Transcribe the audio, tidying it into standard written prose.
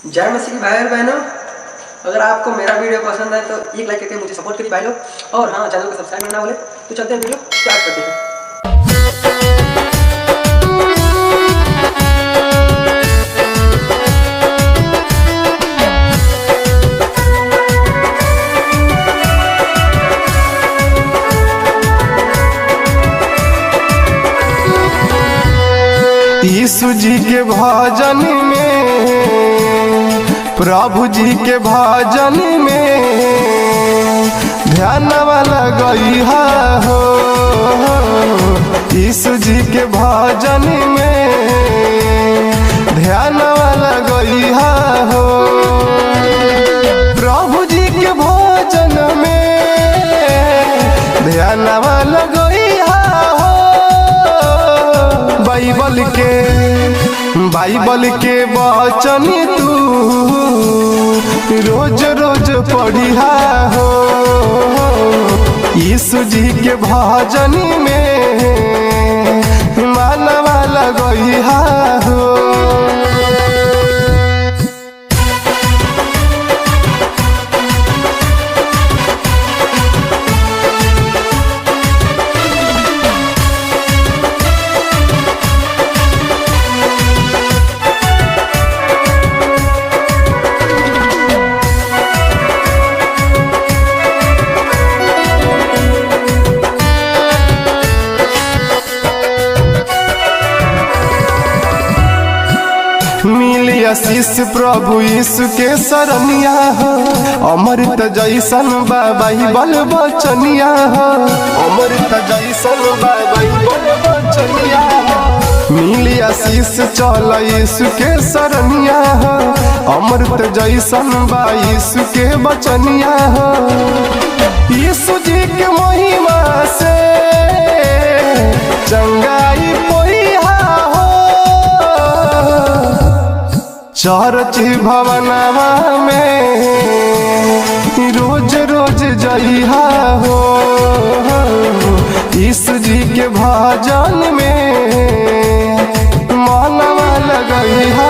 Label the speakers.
Speaker 1: जय मसीह भाई और बहनों, अगर आपको मेरा वीडियो पसंद है तो एक लाइक करके मुझे सपोर्ट करिए भाई लोग। और हाँ, चैनल को सब्सक्राइब करना बोले तो चलते हैं वीडियो स्टार्ट करते हैं।
Speaker 2: यीशु जी के भजन में, प्रभु जी के भजन में ध्यान वाला गई हो। यीशु जी के भजन में ध्यान वाला गई हो। प्रभु जी के भजन में ध्यान वाला गई बाइबल के वचन तू रोज रोज पढ़िया हो। यीशु जी के भजन में मानवा लगइहा हो। मिली आशीष प्रभु यीशु के शरणिया हो। अमृत जैसन बाइबल बचनिया हो। अमृत जैसन बाइबल बचनिया हो। मिली आशीष चल यीशु के शरणिया हो। अमृत जैसन यीशु के बचनिया हो। यीशु जी के महिमा से चंगाई चर्च भवनवा में रोज रोज जइहा हो। यीशु जी के भजन में मनवा लगइहा